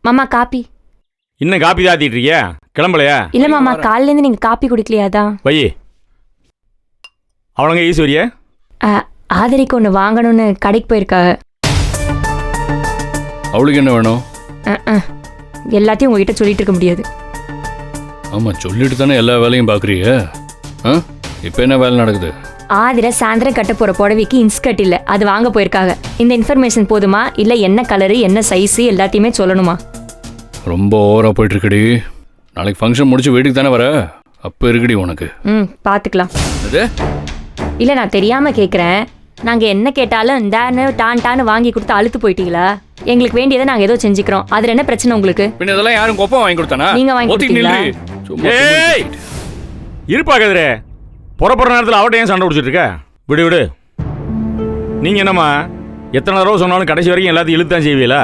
மாமா காப்பி. இன்னும் காப்பி தாத்திட்டு இருக்கியா? கிளம்பலையா? இல்ல மாமா, காலையில இருந்து நீங்க காப்பி குடிக்கலையாதான். வை. அவனுங்க ஈஸ்வரிய ஆதரிக்கு ஒன்று வாங்கணும்னு கடைக்கு போயிருக்காங்க. அவளுக்கு என்ன வேணும்? எல்லாத்தையும் உங்ககிட்ட சொல்லிட்டு இருக்க முடியாது. ஆமா, சொல்லிட்டு தானே எல்லா வேலையும் பாக்குறீங்க. இப்போ என்ன வேலை நடக்குது? ஆதிர சாயந்தரம் கட்ட போற புடவைக்கு இன்ஸ்கர்ட் இல்ல, அது வாங்க போயிருக்காங்க. இந்த இன்ஃபர்மேஷன் போதுமா இல்ல என்ன கலரு என்ன சைஸ் எல்லாத்தையுமே சொல்லணுமா? ரொம்ப ஓவரா போயிட்டு இருக்குடி. நாளைக்கு ஃபங்க்ஷன் முடிச்சு வீட்டுக்கு தானே வர, அப்போ இருக்குடி உனக்கு. பாத்துக்கலாம். அது இல்ல நான் தெரியாம கேக்குறேன். நாங்க என்ன கேட்டாலும் இந்தான்னு டான்னு வாங்கி கொடுத்து அழுத்து போயிட்டீங்களா? எங்களுக்கு வேண்டியதை நாங்க ஏதோ செஞ்சுக்கிறோம். அதுல என்ன பிரச்சனை உங்களுக்கு? பின்ன இதெல்லாம் யாரும் கோப்பம் வாங்கி கொடுத்தானா? நீங்க வாங்கி கொடுத்தீங்களா? இருப்பா கதிரே, புறப்படுற நேரத்தில் அவட்ட ஏன் சண்டை பிடிச்சிட்டு இருக்க? விடு விடு. நீங்க என்னம்மா எத்தனை தடவை சொன்னாலும் கடைசி வரைக்கும் எல்லாத்தையும் இழுத்தான் செய்வீங்களா?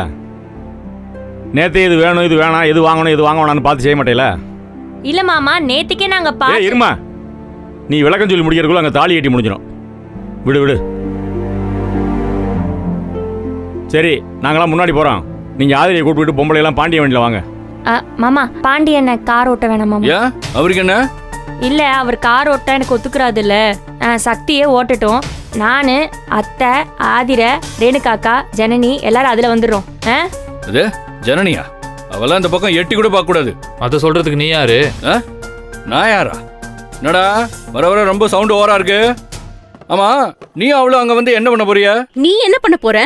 நேத்தே இது வேணும் இது வேணாம், எது வாங்கணும் எது வாங்க வேணாம்னு பார்த்து செய்ய மாட்டேல? இல்ல மாமா, நேத்துக்கே நாங்க இருமா, நீ விளக்கம் சொல்லி முடிக்கிறதுக்குள்ள அங்கே தாலி கட்டி முடிஞ்சிடும். விடு விடு. சரி, நாங்களாம் முன்னாடி போறோம். நீங்க ஆதிரியை கூப்பிட்டு பொம்பளை எல்லாம் பாண்டிய வண்டியில வாங்க. மாமா, பாண்டியனை கார் ஓட்ட வேணாம் மாமா. அவருக்கு என்ன? இல்ல, அவர் கார் ஓட்ட எனக்கு ஒத்துக்கிறாது இல்ல. சக்தியே ஓட்டட்டும். நானு, அத்தை, ஆதிர, ரேணுகாக்கா, ஜனனி எல்லாரும் அதுல வந்துடுறோம். அது ஜனனியா? அவெல்லாம் இந்த பக்கம் எட்டி கூட பார்க்க கூடாது. அதை சொல்றதுக்கு நீ யாரு? நான் யாரா? என்னடா வர வர ரொம்ப சவுண்ட் ஓவரா இருக்கு. ஆமா, நீ அவளும் அங்க வந்து என்ன பண்ண போறிய? நீ என்ன பண்ண போற?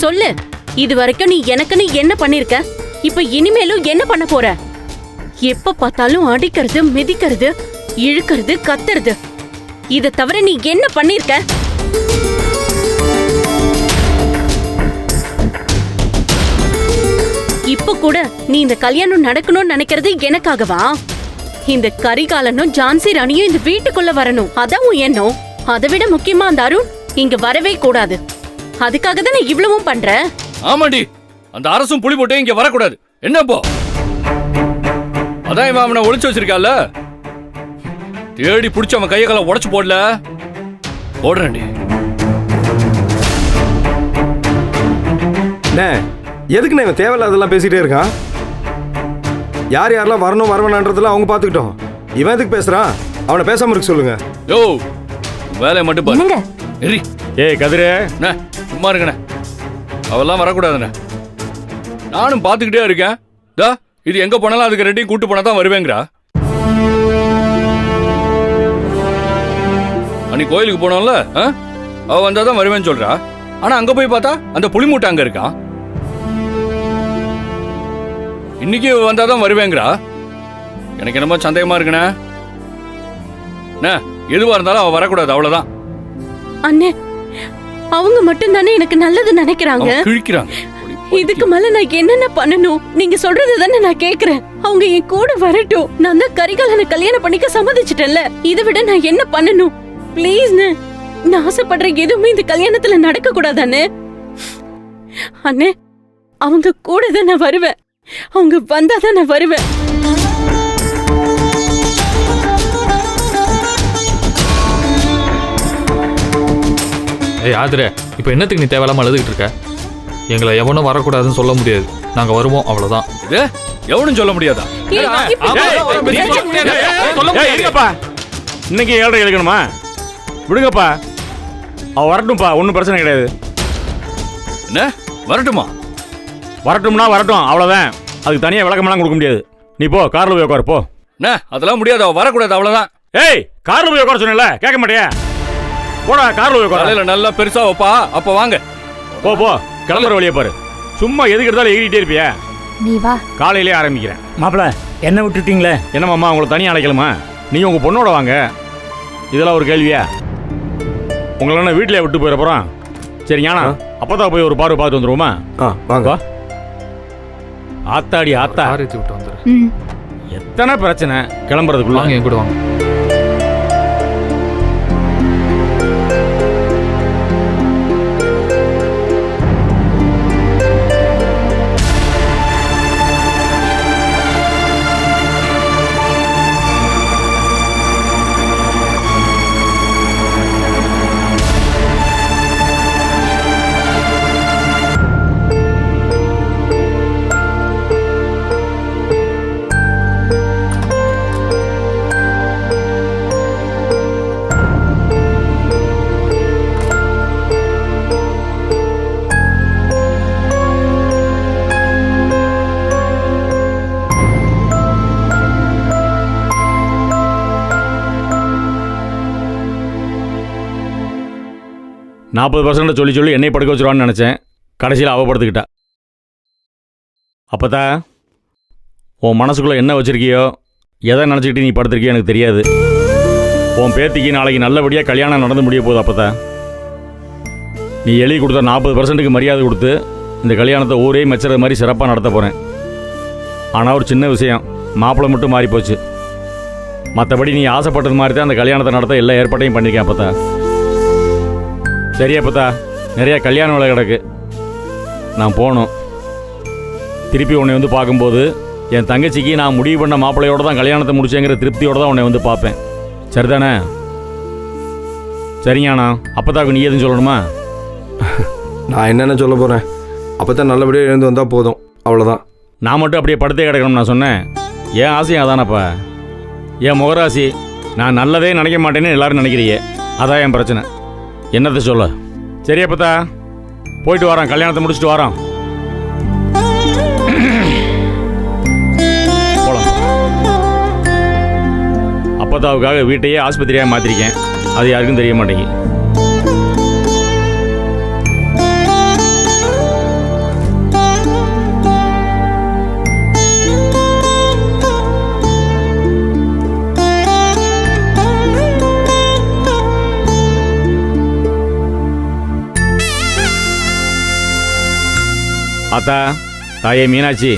சொல்லு. இது வரைக்கும் நீ எனக்குன்னு என்ன பண்ணிருக்க? இப்ப இனிமேலும் என்ன பண்ண போற? எப்ப பார்த்தாலும் அடிக்கிறது, மிதிக்கிறது, இழுக்கிறது, கத்துறது, இத தவிர நீ என்ன பண்ணிருக்க? இப்ப கூட நீ இந்த கல்யாணம் நடக்கணும்னு நினைக்கிறது எனக்காகவா? இந்த கரிகாலனும் ஜான்சி ராணியும் இந்த வீட்டுக்குள்ள வரணும், அதான் உன் எண்ணம். அதை விட முக்கியமா அந்த அருண் இங்க வரவே கூடாது. அதுக்காக தான் நான் இவ்வளவும் பண்ற. ஆமாடி, அந்த அரசும் புலி போட்டு இங்க வரக்கூடாது. என்னப்போ அதான் இவன் அவனை ஒளிச்சு வச்சிருக்கால. தேடி பிடிச்ச அவன் கையை கால உடைச்சு போடல. போடுறேன்டி. எதுக்குண்ணே இவன் தேவையில்லாதெல்லாம் பேசிட்டே இருக்கான்? யார் யாரெல்லாம் வரணும் வரவேணான்றதெல்லாம் அவங்க பார்த்துக்கிட்டோம். இவன் எதுக்கு பேசுறான்? அவனை பேசாம இருக்க சொல்லுங்க. யோ, வேலையை மட்டும் பாருங்க. ஏய் கதிரே, சும்மா இருங்கண்ணே. அவெல்லாம் வரக்கூடாதுண்ணே. நானும் பார்த்துக்கிட்டே இருக்கேன். இது எங்க போனாலும் அதுக்கு ரெண்டையும் கூட்டு போனா தான் வருவேங்கிறா. அன்னைக்கு கோயிலுக்கு போனோம்ல, அவ வந்தாதான் வருவேன்னு சொல்றா. ஆனா அங்க போய் பார்த்தா அந்த புலி மூட்டை அங்க இருக்கா. இன்னைக்கு வந்தாதான் வருவேங்கிறா. எனக்கு என்னமோ சந்தேகமா இருக்குண்ணே. எதுவா இருந்தாலும் அவ வரக்கூடாது, அவ்வளவுதான். அண்ணே, அவங்க மட்டும் தானே எனக்கு நல்லது நினைக்கிறாங்க. கிழிக்கிறாங்க. இதுக்கு மேல நான் என்னென்ன பண்ணணும்? நீங்க சொல்றது தானே நான் கேக்குறேன். அவங்க என் கூட வரட்டும். நான் தான் கரிகாலனை கல்யாணம் பண்ணிக்க சம்மதிச்சிட்டேன்ல. இதை விட நான் என்ன பண்ணணும்? ப்ளீஸ், நான் ஆசைப்படுற எதுவுமே இந்த கல்யாணத்துல நடக்க கூடாதானே? அண்ணே, அவங்க கூட தான் நான் வருவேன். அவங்க வந்தாதான் நான் வருவேன். ஏய் ஆதிரே, இப்போ என்னத்துக்கு நீ தேவையில்லாம அழுதுகிட்டு இருக்க? எங்களை எவனும் வரக்கூடாதுன்னு சொல்ல முடியாது. நாங்க வருவோம், அவ்வளவுதான். எவனும் சொல்ல முடியாதா? இன்னைக்கு 7:30 எழுக்கணுமா? விடுங்கப்பா, அவ வரட்டும்பா, ஒன்றும் பிரச்சனை கிடையாது. என்ன வரட்டுமா? வரட்டும்னா வரட்டும், அவ்வளோதான். அதுக்கு தனியாக விளக்கமெல்லாம் கொடுக்க முடியாது. நீ போ, காரில் போய் உட்காரு போ. அதெல்லாம் முடியாது, அவ வரக்கூடாது, அவ்வளவுதான். ஏய், காரில் போய் உட்கார சொன்னல, கேட்க மாட்டியா? போடா, காரில் போய் உட்கார. நல்லா பெருசா வைப்பா, அப்ப வாங்க. போ போ, கிளம்புற வழியை பாரு. சும்மா எதுக்கு எடுத்தாலும் ஏறிட்டே இருப்பியா? நீ வா, காலையிலே ஆரம்பிக்கிறேன். மாப்பிள்ள, என்ன விட்டுட்டீங்களே? என்னம்மா உங்களை தனியாக அழைக்கலாமா? நீங்கள் உங்கள் பொண்ணோட வாங்க. இதெல்லாம் ஒரு கேள்வியா? உங்களை என்ன வீட்டிலே விட்டு போயிட போகிறோம்? சரி ஞானா, அப்பதான் போய் ஒரு பார்வை பார்த்து வந்துருவோமா? வாங்க. ஆத்தாடி ஆத்தா, விட்டு வந்துரு. எத்தனை பிரச்சனை கிளம்புறதுக்குள்ள. என் கூட வாங்க. 40% சொல்லி சொல்லி என்னை படுக்க வச்சிருவான்னு நினச்சேன். கடைசியில் அவ படுத்துக்கிட்டா. அப்போதான் உன் மனசுக்குள்ளே என்ன வச்சுருக்கியோ, எதை நினச்சிக்கிட்டு நீ படுத்திருக்கியோ எனக்கு தெரியாது. உன் பேத்திக்கு நாளைக்கு நல்லபடியாக கல்யாணம் நடந்து முடிய போகுது. அப்போதான் நீ எழுதி கொடுத்த 40%க்கு மரியாதை கொடுத்து இந்த கல்யாணத்தை ஊரே மெச்சுறது மாதிரி சிறப்பாக நடத்த போகிறேன். ஆனால் ஒரு சின்ன விஷயம், மாப்பிள்ளை மட்டும் மாறி போச்சு. மற்றபடி நீ ஆசைப்பட்டது மாதிரி தான் அந்த கல்யாணத்தை நடத்த எல்லா ஏற்பாட்டையும் பண்ணியிருக்கேன். அப்போத்தா சரியா? அப்போத்தா நிறையா கல்யாண வேலை கிடக்கு, நான் போகணும். திருப்பி உன்னை வந்து பார்க்கும்போது என் தங்கச்சிக்கு நான் முடிவு பண்ண மாப்பிள்ளையோடு தான் கல்யாணத்தை முடிச்சேங்கிற திருப்தியோடு தான் உன்னை வந்து பார்ப்பேன். சரிதானே? சரிங்கண்ணா. அப்போதாக்கு நீ எதுவும் சொல்லணுமா? நான் என்னென்ன சொல்ல போகிறேன், அப்போ தான் நல்லபடியாக எழுந்து வந்தால் போதும், அவ்வளோதான். நான் மட்டும் அப்படியே படுத்தே கிடக்கணும்னு நான் சொன்னேன். என் ஆசையும் அதானப்பா, என் முகராசி. நான் நல்லதே நினைக்க மாட்டேன்னு எல்லாரும் நினைக்கிறீங்க, அதான் என் பிரச்சனை. என்னத்தை சொல்ல? சரி அப்பத்தா, போயிட்டு வரோம், கல்யாணத்தை முடிச்சுட்டு வரோம். போலாம். அப்பத்தாவுக்காக வீட்டையே ஆஸ்பத்திரியாக மாற்றிருக்கேன், அது யாருக்கும் தெரிய மாட்டேங்குது. ஆத்தா, தாயே மீனாட்சி,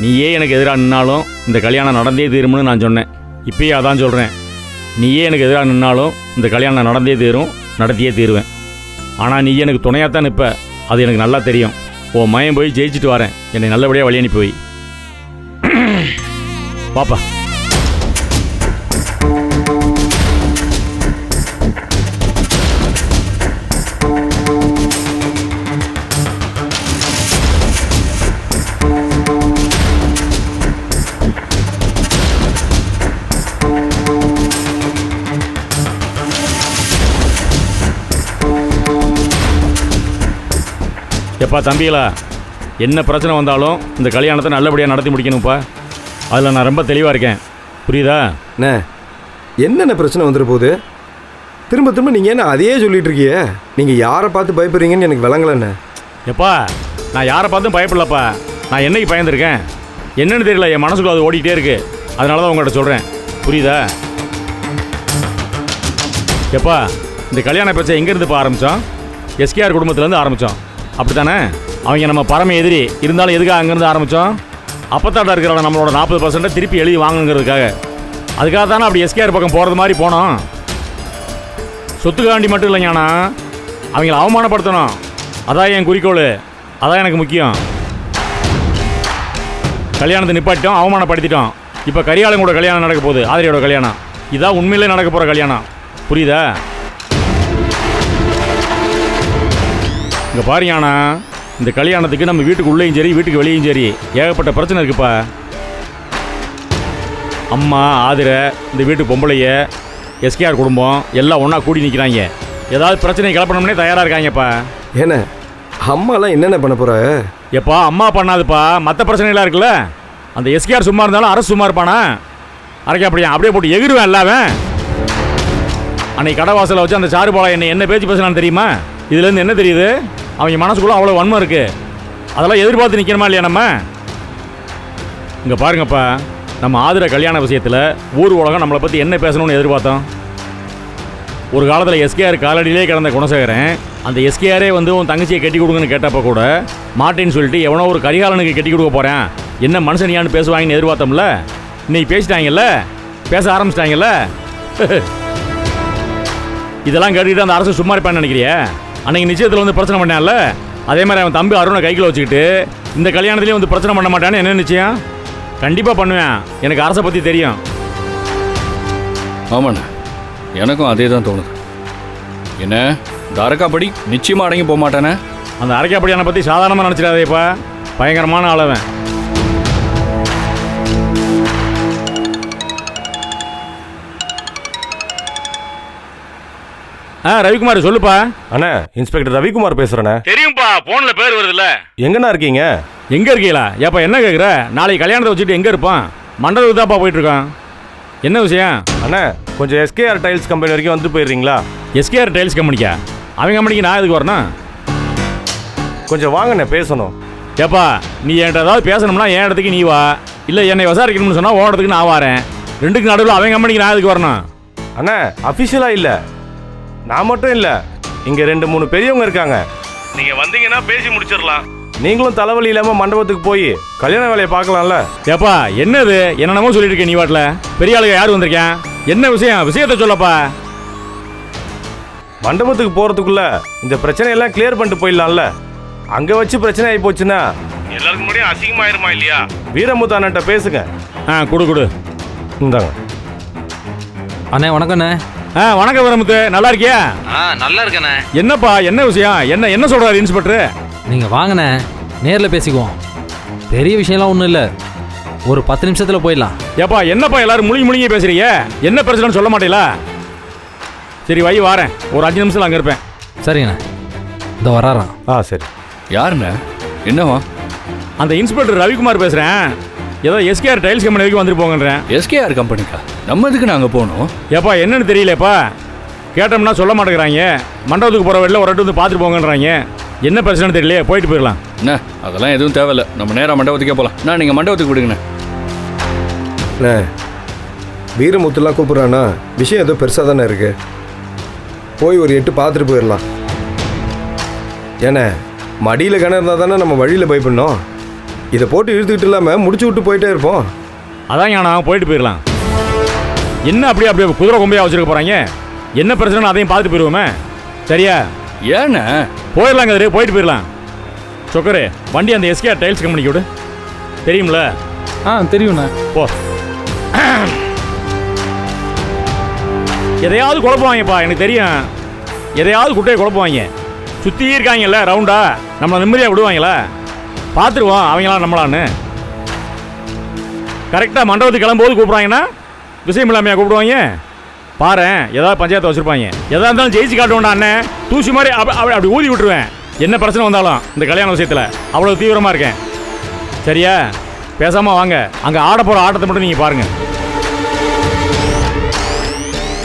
நீயே எனக்கு எதிராக நின்னாலும் இந்த கல்யாணம் நடந்தே தீரும்னு நான் சொன்னேன். இப்பயே அதான் சொல்கிறேன். நீயே எனக்கு எதிராக நின்னாலும் இந்த கல்யாணம் நடந்தே தீரும், நடத்தியே தீருவேன். ஆனால் நீ எனக்கு துணையாகத்தான் நிற்ப, அது எனக்கு நல்லா தெரியும். உன் மயம் போய் ஜெயிச்சுட்டு வரேன், என்னை நல்லபடியாக வழி அனுப்பி போய் பாப்பா. எப்பா தம்பிகளா, என்ன பிரச்சனை வந்தாலும் இந்த கல்யாணத்தை நல்லபடியாக நடத்தி முடிக்கணும்ப்பா. அதில் நான் ரொம்ப தெளிவாக இருக்கேன், புரியுதா? அண்ணே, என்னென்ன பிரச்சனை வந்துட போகுது? திரும்ப திரும்ப நீங்கள் என்ன அதையே சொல்லிட்டு இருக்கியே? நீங்கள் யாரை பார்த்து பயப்படுறீங்கன்னு எனக்கு விளங்கலண்ணே. எப்பா, நான் யாரை பார்த்தும் பயப்படலப்பா. நான் என்னைக்கு பயந்துருக்கேன் என்னன்னு தெரியல, என் மனசுக்குள்ள அது ஓடிக்கிட்டே இருக்கு. அதனால தான் உங்கள்கிட்ட சொல்கிறேன், புரியுதா? எப்பா, இந்த கல்யாண பிரச்சனை எங்கேருந்துப்பா ஆரம்பித்தோம்? எஸ்கேஆர் குடும்பத்துலேருந்து ஆரம்பித்தோம், அப்படி தானே? அவங்க நம்ம பரம எதிரி இருந்தாலும் எதுக்காக அங்கேருந்து ஆரம்பித்தோம்? அப்பத்தாட்டா இருக்கிற நம்மளோட 40% திருப்பி எழுதி வாங்கணுங்கிறதுக்காக. அதுக்காக தானே அப்படி எஸ்கேஆர் பக்கம் போகிறது மாதிரி போனோம். சொத்துக்காண்டி மட்டும் இல்லைங்கண்ணா, அவங்கள அவமானப்படுத்தணும், அதான் என் குறிக்கோள், அதான் எனக்கு முக்கியம். கல்யாணத்தை நிப்பாட்டிட்டோம், அவமானப்படுத்திட்டோம். இப்போ கரியாளன் கூட கல்யாணம் நடக்க போகுது, ஆதிரியோட கல்யாணம். இதான் உண்மையிலே நடக்க போகிற கல்யாணம், புரியுதா? இங்கே பாருங்கண்ணா, இந்த கல்யாணத்துக்கு நம்ம வீட்டுக்கு உள்ளேயும் சரி வீட்டுக்கு வெளியும் சரி ஏகப்பட்ட பிரச்சனை இருக்குப்பா. அம்மா, ஆதிரை, இந்த வீட்டு பொம்பளைய, எஸ்கேஆர் குடும்பம் எல்லாம் ஒன்றா கூடி நிற்கிறாங்க. ஏதாவது பிரச்சனை கிளப்பணும்னே தயாராக இருக்காங்கப்பா. ஏண்ணே, அம்மாலாம் என்னென்ன பண்ண போகிற? எப்பா அம்மா பண்ணாதுப்பா, மற்ற பிரச்சனைலாம் இருக்குல்ல. அந்த எஸ்கேஆர் சும்மா இருந்தாலும் அரசு சும்மா இருப்பானா? அரைக்க அப்படியே போட்டு எகிருவேன் எல்லாவேன். அன்னைக்கு கடை வாசலை வச்சு அந்த சாருபாலா என்ன பேச்சு பேசலான்னு தெரியுமா? இதுலேருந்து என்ன தெரியுது? அவங்க மனசுக்குள்ள அவ்வளோ வன்மம் இருக்கு. அதெல்லாம் எதிர்பார்த்து நிற்கணுமா இல்லையா நம்ம? இங்கே பாருங்கப்பா, நம்ம ஆதிரை கல்யாண விஷயத்தில் ஊர் உலகம் நம்மளை பற்றி என்ன பேசணும்னு எதிர்பார்த்தோம்? ஒரு காலத்தில் எஸ்கேஆர் காலடியிலே கிடந்த குணசேகரன் அந்த எஸ்கேஆரே வந்து உன் தங்கச்சியை கட்டி கொடுங்கன்னு கேட்டப்போ கூட மாட்டேன்னு சொல்லிட்டு எவனோ ஒரு கரிகாலனுக்கு கட்டி கொடுக்க போகிறேன், என்ன மனுஷனியான்னு பேசுவாங்கன்னு எதிர்பார்த்தோம்ல. இன்னைக்கு பேசிட்டாங்கல்ல, பேச ஆரம்பிச்சிட்டாங்கல்ல. இதெல்லாம் கேட்டுக்கிட்டு அந்த அரசு சும்மா இருப்பான்னு நினைக்கிறியா? அன்னைக்கு நிச்சயத்தில் வந்து பிரச்சனை பண்ணான்ல, அதே மாதிரி அவன் தம்பி அருணை கையில் வச்சுக்கிட்டு இந்த கல்யாணத்துலேயும் வந்து பிரச்சனை பண்ண மாட்டான்னு என்ன நிச்சயம்? கண்டிப்பாக பண்ணுவேன், எனக்கு அரசை பற்றி தெரியும். ஆமாண்ணா, எனக்கும் அதே தான் தோணுது. என்ன இந்த அரக்காப்படி நிச்சயமாக அடங்கி போக மாட்டானே? அந்த அரைக்காப்படியான பற்றி சாதாரணமாக நினச்சிடாதேப்பா, பயங்கரமான ஆளவன். ரவிக்குமார் சொல்லுப்பா. அண்ணா, இன்ஸ்பெக்டர் ரவிக்குமார் பேசுறேண்ணே. தெரியும்பா, போன்ல பேர் வருதுல்ல. எங்கண்ணா இருக்கீங்க? எங்க இருக்கீங்களா? ஏப்பா என்ன கேட்குற? நாளைக்கு கல்யாணத்தை வச்சுட்டு எங்க இருப்பான்? மண்டபத்துக்கு தான்ப்பா போயிட்டு இருக்கான். என்ன விஷயம்? அண்ணா, கொஞ்சம் எஸ்கேஆர் டைல்ஸ் கம்பெனி வரைக்கும் வந்து போயிடுறீங்களா? SKR tiles கம்பெனிக்கா? அவன் கம்பெனிக்கு நான் எதுக்கு வரணும்? கொஞ்சம் வாங்கண்ணே பேசணும். ஏப்பா நீ என்கிட்ட ஏதாவது பேசணும்னா என் இடத்துக்கு நீ வா, இல்லை என்னை விசாரிக்கணும்னு சொன்னால் உன் இடத்துக்கு நான் வரேன். ரெண்டுக்கு நடுவில் அவன் கம்பெனிக்கு நான் எதுக்கு வரணும்? அண்ணா அஃபிஷியலாக இல்லை, நான் மட்டும் இல்லை, இங்கே 2-3 பெரியவங்க இருக்காங்க. நீங்கள் வந்தீங்கன்னா பேசி முடிச்சிடலாம். நீங்களும் தலைவலி இல்லாமல் மண்டபத்துக்கு போய் கல்யாண வேலையை பார்க்கலாம்ல. ஏப்பா என்னது என்னென்னமோ சொல்லிட்டு இருக்க நீ வாட்டில்? பெரிய ஆளுங்க யார் வந்திருக்கேன்? என்ன விஷயத்தை சொல்லப்பா. மண்டபத்துக்கு போகிறதுக்குள்ள இந்த பிரச்சனையெல்லாம் கிளியர் பண்ணிட்டு போயிடலாம்ல. அங்கே வச்சு பிரச்சனை ஆகி போச்சுன்னா எல்லாருக்கும் முன்னாடியும் அசிங்கமாயிருமா இல்லையா? வீரமுத்து அண்ணன்ட்ட பேசுங்க. கொடு இந்தாங்க. அண்ணே வணக்கண்ணே. வணக்கம் வீரமுத்து, நல்லா இருக்கியா? நல்லா இருக்கண்ணே. என்னப்பா என்ன விஷயம்? என்ன சொல்றாரு இன்ஸ்பெக்டர்? நீங்கள் வாங்கண்ணே, நேரில் பேசிக்குவோம். பெரிய விஷயம்லாம் ஒன்றும் இல்லை, ஒரு 10 நிமிஷத்தில் போயிடலாம். ஏப்பா என்னப்பா எல்லாரும் முழுங்கி பேசுறீங்க? என்ன பிரச்சனைன்னு சொல்ல மாட்டீங்களா? சரி வை வாரேன், ஒரு 5 நிமிஷத்தில் அங்கே இருப்பேன். சரிங்கண்ணே, இந்த வராறான். சரி. யாருண்ணே? என்னவா? அந்த இன்ஸ்பெக்டர் ரவிக்குமார் பேசுகிறேன். ஏதோ எஸ்கேஆர் டைல்ஸ் கம்பெனி வரைக்கும் வந்துட்டு போங்கன்றேன். எஸ்கேஆர் கம்பெனிக்கா? நம்ம இதுக்கு நாங்கள் போகணும். ஏப்பா என்னன்னு தெரியலப்பா, கேட்டோம்னா சொல்ல மாட்டேங்கிறாங்க. மண்டபத்துக்கு போகிற வெளில ஒரு இடத்து வந்து பார்த்துட்டு போங்கன்றாங்க. என்ன பிரச்சனைன்னு தெரியலையே, போயிட்டு போயிடலாம். என்ன அதெல்லாம் எதுவும் தேவையில்ல, நம்ம நேராக மண்டபத்துக்கே போகலாம். நீங்கள் மண்டபத்துக்கு விடுங்கண்ணே. அண்ணே வீரமுத்துலாம் கூப்பிட்றானா, விஷயம் ஏதோ பெருசாக தானே இருக்கு. போய் ஒரு 8 பார்த்துட்டு போயிடலாம். ஏண்ணே மடியில் கிணறு இருந்தால் தானே நம்ம வழியில் பயப்படணும். இதை போட்டு இழுத்துக்கிட்டு இல்லாமல் முடிச்சு விட்டு போயிட்டே இருப்போம். அதான் நான் போயிட்டு போயிடலாம். என்ன அப்படியே குதிரை கொம்பையாக வச்சுருக்க போகிறாங்க? என்ன பிரச்சனை அதையும் பார்த்துட்டு போயிடுவோமே. சரியா? ஏண்ணே போயிடலாம் கதிரே, போயிட்டு போயிடலாம். சொக்கரு வண்டி அந்த எஸ்கேஆர் டைல்ஸ் கம்பெனிக்கு விடு. தெரியும்ல? தெரியுண்ணே. போ. எதையாவது குழப்புவாங்கப்பா, எனக்கு தெரியும். எதையாவது குட்டையை குழப்புவாங்க. சுற்றி இருக்காங்கல்ல ரவுண்டா, நம்மளை நிம்மதியாக விடுவாங்களா? பார்த்துருவோம் அவங்களாம் நம்மளான்னு. கரெக்டாக மண்டபத்துக்கு கிளம்பும்போது கூப்பிட்றாங்கன்னா விஷயம் இல்லாமையா கூப்பிடுவாங்க? பாரு ஏதாவது பஞ்சாயத்தை வச்சுருப்பாங்க. எதாக இருந்தாலும் ஜெயிச்சு காட்டுவோண்டா அண்ணன். தூசி மாதிரி அப்படி ஊதி விட்டுருவேன். என்ன பிரச்சனை வந்தாலும் இந்த கல்யாண விஷயத்தில் அவ்வளோ தீவிரமாக இருக்கேன். சரியா? பேசாமல் வாங்க, அங்கே ஆட போகிற ஆட்டத்தை மட்டும் நீங்கள் பாருங்கள்.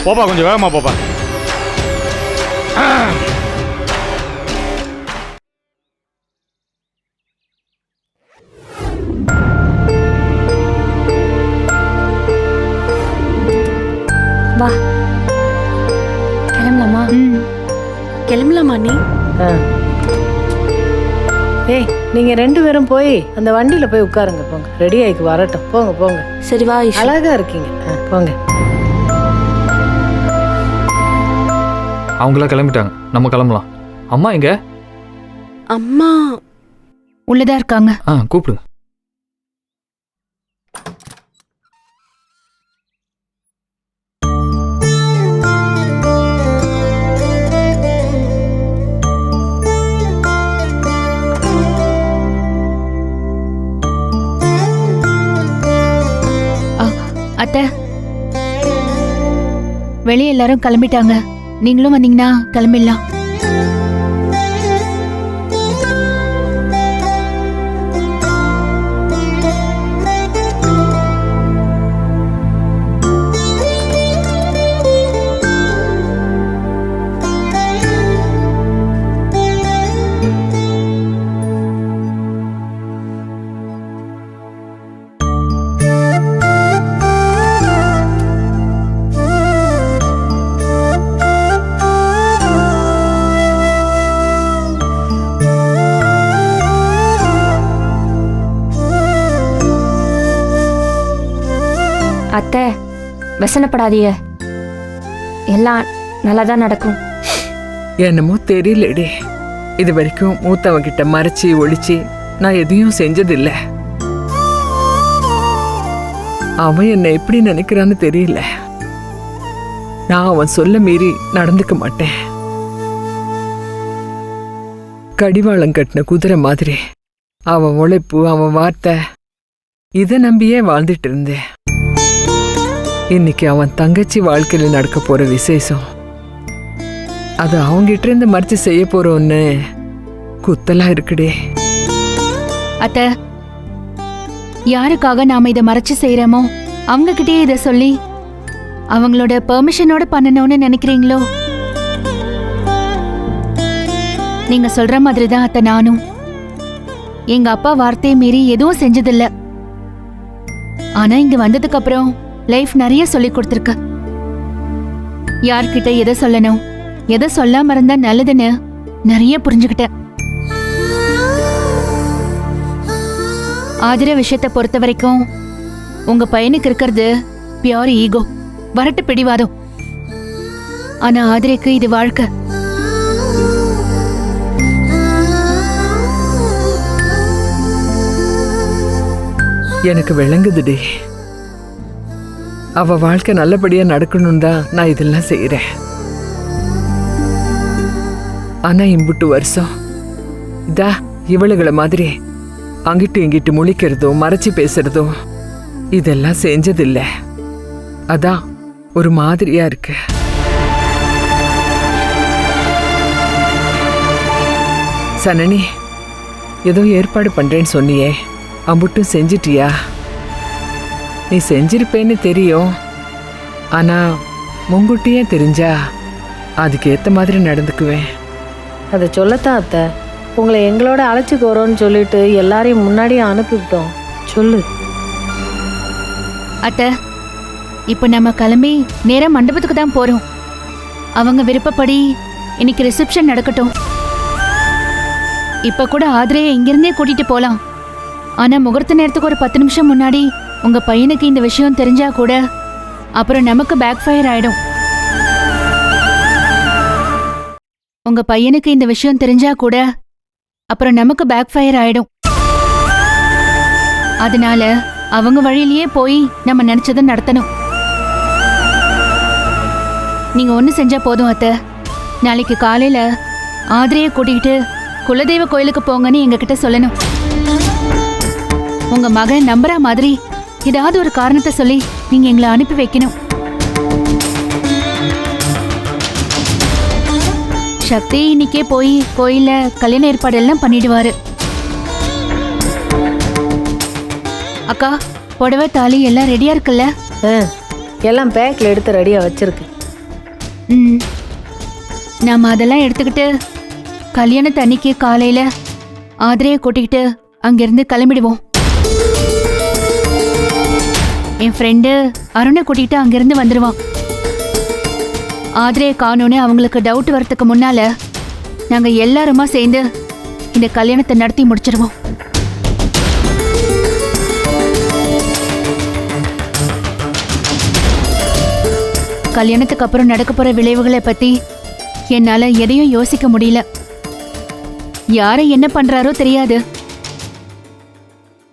போப்பா, கொஞ்சம் வேகமாக போப்பா. வா கிளம்பலாமா? கிளம்பலாமா நீ? ஏய் நீங்க 2 பேரும் போய் அந்த வண்டியில போய் உட்காருங்க. போங்க, ரெடி ஆயிக்கு வரட்டும். போங்க போங்க. சரி வா. அழகா இருக்கீங்க. போங்க. அவங்களாம் கிளம்பிட்டாங்க, நம்ம கிளம்பலாம். அம்மா எங்க? அம்மா உள்ளதா இருக்காங்க. கூப்பிடுங்க. அத்தை, வெளியே எல்லாரும் கிளம்பிட்டாங்க. நீங்களும் வந்தீங்கன்னா கிளம்பிடலாம். அத்தை வசனப்படாதீங்க, எல்லாம் நல்லா தான் நடக்கும். என்னமோ தெரியலடி, இது வரைக்கும் மூத்தவங்கிட்ட மறைச்சி ஒளிச்சு நான் எதையும் செஞ்சதில்லை. அவன் என்னை எப்படி நினைக்கிறான்னு தெரியல. நான் அவன் சொல்ல மீறி நடந்துக்க மாட்டேன். கடிவாளம் கட்டின குதிரை மாதிரி அவன் உழைப்பு, அவன் வார்த்தை, இதை நம்பியே வாழ்ந்துட்டு இருந்தேன். இன்னைக்கு அவன் தங்கச்சி வாழ்க்கையில நடக்க போற விசேஷம், அது அவங்கிட்ட இருந்து மறைச்சு செய்ய போறோன்னு குத்தலா இருக்குடே. அத்தை, யாருக்காக நாம இதை மறைச்சு செய்யறோமோ அவங்க கிட்டே இதை சொல்லி அவங்களோட பெர்மிஷனோட பண்ணணும்னு நினைக்கிறீங்களோ? நீங்க சொல்ற மாதிரி தான் அத்தை நானும். எங்க அப்பா வார்த்தையை மீறி எதுவும் செஞ்சதில்ல. ஆனா இங்க வந்ததுக்கு அப்புறம் லைஃப் நிறைய சொல்லி கொடுத்துருக்கு. யார்கிட்ட எதை சொல்லணும், எதை சொல்லாம இருந்தா நல்லதுன்னு நிறைய புரிஞ்சுக்கிட்டேன். ஆதிர விஷயத்தை பொறுத்த வரைக்கும் உங்க பையனுக்கு இருக்கிறது பியோர் ஈகோ, வரட்டு பிடிவாதம். ஆனா ஆதிரைக்கு இது வாழ்க்கை. எனக்கு விளங்குதுடி. அவ வாழ்க்கை நல்லபடியா நடக்கணும் தான் நான் இதெல்லாம் செய்யறேன். ஆனா இம்புட்டு வருஷம் இதா இவளுகளை மாதிரி அங்கிட்டு இங்கிட்டு முழிக்கிறதும் மறைச்சு பேசுறதும் இதெல்லாம் செஞ்சதில்லை. அதான் ஒரு மாதிரியா இருக்கு. சனனி, ஏதோ ஏற்பாடு பண்றேன்னு சொன்னியே, அம்புட்டும் செஞ்சிட்டியா? நீ செஞ்சிருப்பேன்னு தெரியும். ஆனா முன்கூட்டியே தெரிஞ்சா அதுக்கு ஏத்த மாதிரி நடந்துக்குவேன். அதை சொல்லத்தான் அத்தை, உங்களை எங்களோட அழைச்சிக்கு வரோன்னு சொல்லிட்டு எல்லாரையும் முன்னாடியே அனுப்பிவிட்டோம். சொல்லு அத்தை. இப்ப நம்ம கிளம்பி நேரா மண்டபத்துக்கு தான் போறோம். அவங்க விருப்பப்படி இன்னைக்கு ரிசப்ஷன் நடக்கட்டும். இப்ப கூட ஆதிரையை இங்கிருந்தே கூட்டிட்டு போலாம். ஆனா முகூர்த்த நேரத்துக்கு ஒரு 10 நிமிஷம் முன்னாடி உங்க பையனுக்கு இந்த விஷயம் தெரிஞ்சா கூட அப்புறம் நமக்கு பேக் ஃபயர் ஆயிடும். உங்க பையனுக்கு இந்த விஷயம் தெரிஞ்சா கூட அப்புறம் நமக்கு பேக் ஃபயர் ஆயிடும். அதனால அவங்க வழியிலேயே போய் நம்ம நினைச்சதை நடத்தணும். நீங்க ஒண்ணு செஞ்சா போதும் அத்தை. நாளைக்கு காலையில ஆதிரையை கூட்டிகிட்டு குலதெய்வ கோயிலுக்கு போங்கன்னு எங்ககிட்ட சொல்லணும். உங்க மகன் நம்புற மாதிரி ஏதாவது ஒரு காரணத்தை சொல்லி நீங்க எங்களை அனுப்பி வைக்கணும். சக்தி இன்னைக்கே போய் கோயில்ல கல்யாண ஏற்பாடு எல்லாம் பண்ணிடுவாரு. அக்கா, புடவை தாலி எல்லாம் ரெடியா இருக்குல்ல? எல்லாம் பேக்ல எடுத்து ரெடியா வச்சிருக்கு. நாம அதெல்லாம் எடுத்துக்கிட்டு கல்யாணத்து அன்னைக்கு காலையில ஆதிரையை கூட்டிக்கிட்டு அங்கிருந்து கிளம்பிடுவோம். என் ஃப்ரெண்டு அருணை கூட்டிகிட்டு அங்கிருந்து வந்துடுவான். ஆதிரையை காணோன்னு அவங்களுக்கு டவுட் வரத்துக்கு முன்னால நாங்கள் எல்லாருமா சேர்ந்து இந்த கல்யாணத்தை நடத்தி முடிச்சிருவோம். கல்யாணத்துக்கு அப்புறம் நடக்க போற விளைவுகளை பத்தி என்னால எதையும் யோசிக்க முடியல. யாரை என்ன பண்றாரோ தெரியாது.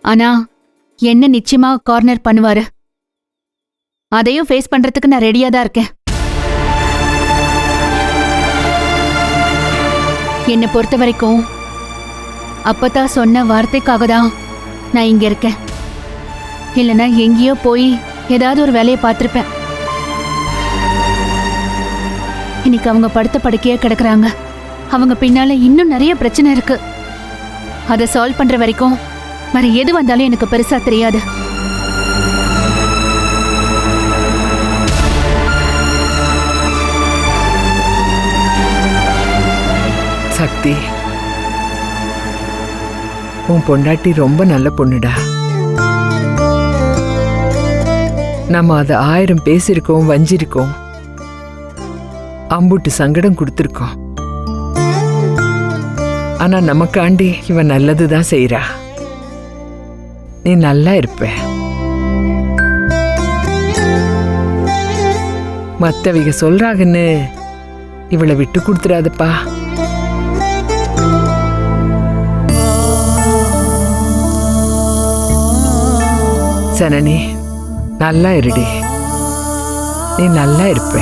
ஆனா என்ன நிச்சயமா கார்னர் பண்ணுவாரு. அதையும் ஃபேஸ் பண்றதுக்கு நான் ரெடியா தான் இருக்கேன். என்னை பொறுத்த வரைக்கும் அப்பத்தா சொன்ன வார்த்தைக்காக தான் நான் இங்க இருக்கேன். இல்லைன்னா எங்கேயோ போய் ஏதாவது ஒரு வேலையை பார்த்துருப்பேன். இன்னைக்கு அவங்க படுத்த படுக்கையா கிடக்குறாங்க. அவங்க பின்னால இன்னும் நிறைய பிரச்சனை இருக்கு. அதை சால்வ் பண்ற வரைக்கும் வேற எது வந்தாலும் எனக்கு பெருசா தெரியாது. சக்தி, உன் பொண்டாட்டி ரொம்ப நல்ல பொண்ணுடா. நம்ம அதை 1000 பேசியிருக்கோம், வஞ்சிருக்கோம், அம்புட்டு சங்கடம் கொடுத்துருக்கோம். ஆனா நமக்காண்டி இவன் நல்லதுதான் செய்யறா. நீ நல்லா இருப்ப. மத்தவங்க சொல்றாங்கன்னு இவளை விட்டு கொடுத்துடாதப்பா. சனனி, நல்லா இருடி. நீ நல்லா இருப்ப.